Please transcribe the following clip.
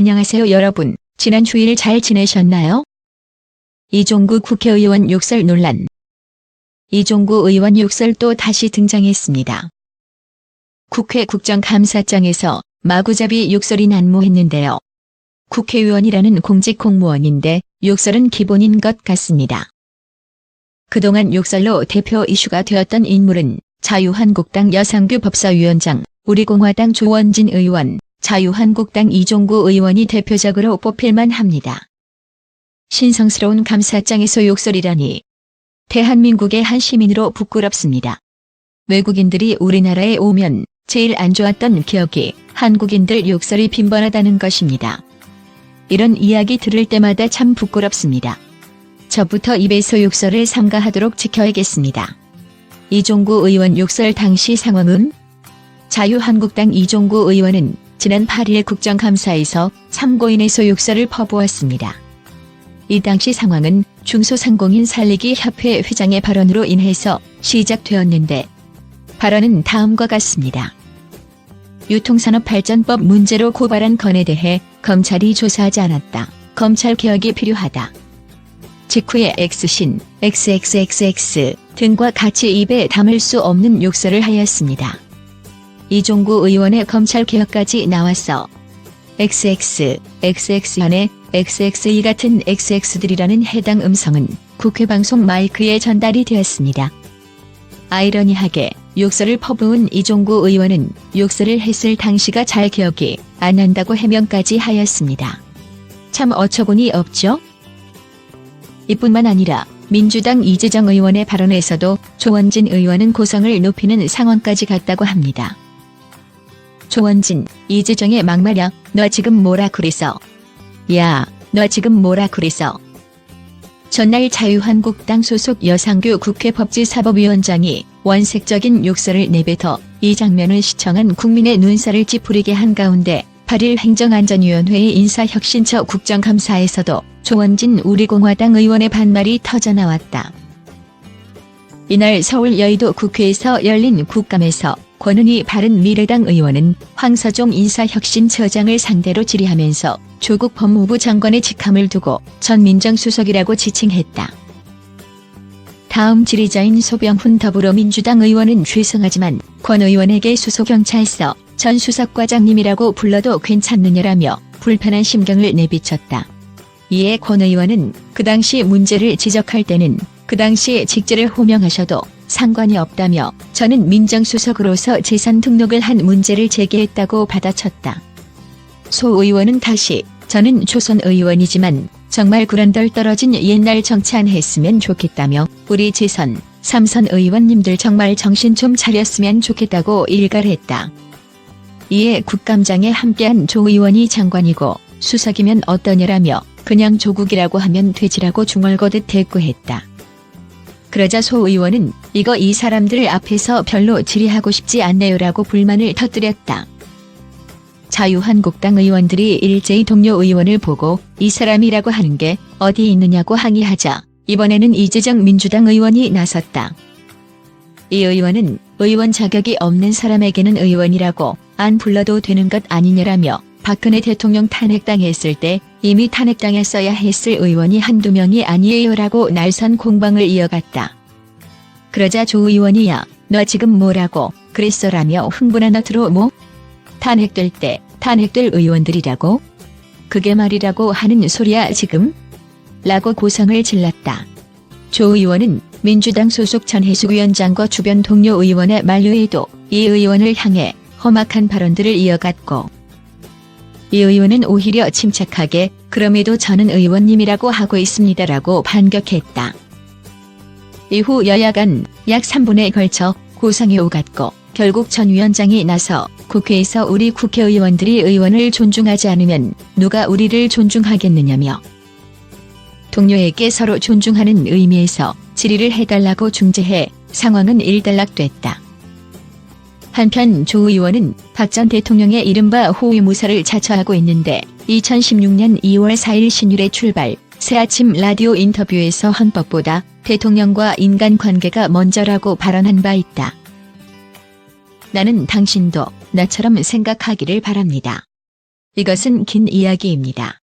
안녕하세요 여러분. 지난 주일 잘 지내셨나요? 이종구 국회의원 욕설 논란. 이종구 의원 욕설 또 다시 등장했습니다. 국회 국정감사장에서 마구잡이 욕설이 난무했는데요. 국회의원이라는 공직 공무원인데 욕설은 기본인 것 같습니다. 그동안 욕설로 대표 이슈가 되었던 인물은 자유한국당 여상규 법사위원장, 우리공화당 조원진 의원, 자유한국당 이종구 의원이 대표적으로 뽑힐만 합니다. 신성스러운 감사장에서 욕설이라니 대한민국의 한 시민으로 부끄럽습니다. 외국인들이 우리나라에 오면 제일 안 좋았던 기억이 한국인들 욕설이 빈번하다는 것입니다. 이런 이야기 들을 때마다 참 부끄럽습니다. 저부터 입에서 욕설을 삼가하도록 지켜야겠습니다. 이종구 의원 욕설 당시 상황은 자유한국당 이종구 의원은 지난 8일 국정감사에서 참고인에서 욕설을 퍼부었습니다. 이 당시 상황은 중소상공인 살리기 협회 회장의 발언으로 인해서 시작되었는데 발언은 다음과 같습니다. 유통산업발전법 문제로 고발한 건에 대해 검찰이 조사하지 않았다. 검찰개혁이 필요하다. 직후에 X신, XXXX 등과 같이 입에 담을 수 없는 욕설을 하였습니다. 이종구 의원의 검찰개혁까지 나왔어. XX, XX 안에 XXE 같은 XX들이라는 해당 음성은 국회 방송 마이크에 전달이 되었습니다. 아이러니하게 욕설을 퍼부은 이종구 의원은 욕설을 했을 당시가 잘 기억이 안 난다고 해명까지 하였습니다. 참 어처구니 없죠? 이뿐만 아니라 민주당 이재정 의원의 발언에서도 조원진 의원은 고성을 높이는 상황까지 갔다고 합니다. 조원진, 이재정의 막말야, 너 지금 뭐라 그랬어? 야, 너 지금 뭐라 그랬어? 전날 자유한국당 소속 여상규 국회법제사법위원장이 원색적인 욕설을 내뱉어 이 장면을 시청한 국민의 눈살을 찌푸리게 한 가운데 8일 행정안전위원회의 인사혁신처 국정감사에서도 조원진 우리공화당 의원의 반말이 터져나왔다. 이날 서울 여의도 국회에서 열린 국감에서 권은희 바른미래당 의원은 황서종 인사혁신처장을 상대로 질의하면서 조국 법무부 장관의 직함을 두고 전 민정수석이라고 지칭했다. 다음 질의자인 소병훈 더불어민주당 의원은 죄송하지만 권 의원에게 수소경찰서 전 수석과장님이라고 불러도 괜찮느냐라며 불편한 심경을 내비쳤다. 이에 권 의원은 그 당시 문제를 지적할 때는 그 당시의 직제를 호명하셔도 상관이 없다며 저는 민정수석으로서 재산 등록을 한 문제를 제기했다고 받아쳤다. 소 의원은 다시 저는 초선 의원이지만 정말 구란덜 떨어진 옛날 정치 안 했으면 좋겠다며 우리 재선, 삼선 의원님들 정말 정신 좀 차렸으면 좋겠다고 일갈했다. 이에 국감장에 함께한 조 의원이 장관이고 수석이면 어떠냐라며 그냥 조국이라고 하면 되지라고 중얼거듯 대꾸했다. 그러자 소 의원은 이거 이 사람들 앞에서 별로 질의하고 싶지 않네요라고 불만을 터뜨렸다. 자유한국당 의원들이 일제히 동료 의원을 보고 이 사람이라고 하는 게 어디 있느냐고 항의하자 이번에는 이재정 민주당 의원이 나섰다. 이 의원은 의원 자격이 없는 사람에게는 의원이라고 안 불러도 되는 것 아니냐라며 박근혜 대통령 탄핵당했을 때 이미 탄핵당했어야 했을 의원이 한두 명이 아니에요라고 날선 공방을 이어갔다. 그러자 조 의원이 야, 너 지금 뭐라고 그랬어라며 흥분한 어투로 뭐? 탄핵될 때 탄핵될 의원들이라고? 그게 말이라고 하는 소리야 지금? 라고 고성을 질렀다. 조 의원은 민주당 소속 전혜숙 위원장과 주변 동료 의원의 만류에도 이 의원을 향해 험악한 발언들을 이어갔고 이 의원은 오히려 침착하게 그럼에도 저는 의원님이라고 하고 있습니다라고 반격했다. 이후 여야 간 약 3분에 걸쳐 고성이 오갔고 결국 전 위원장이 나서 국회에서 우리 국회의원들이 의원을 존중하지 않으면 누가 우리를 존중하겠느냐며 동료에게 서로 존중하는 의미에서 질의를 해달라고 중재해 상황은 일단락됐다. 한편 조 의원은 박 전 대통령의 이른바 호위무사를 자처하고 있는데 2016년 2월 4일 신율의 출발, 새아침 라디오 인터뷰에서 헌법보다 대통령과 인간관계가 먼저라고 발언한 바 있다. 나는 당신도 나처럼 생각하기를 바랍니다. 이것은 긴 이야기입니다.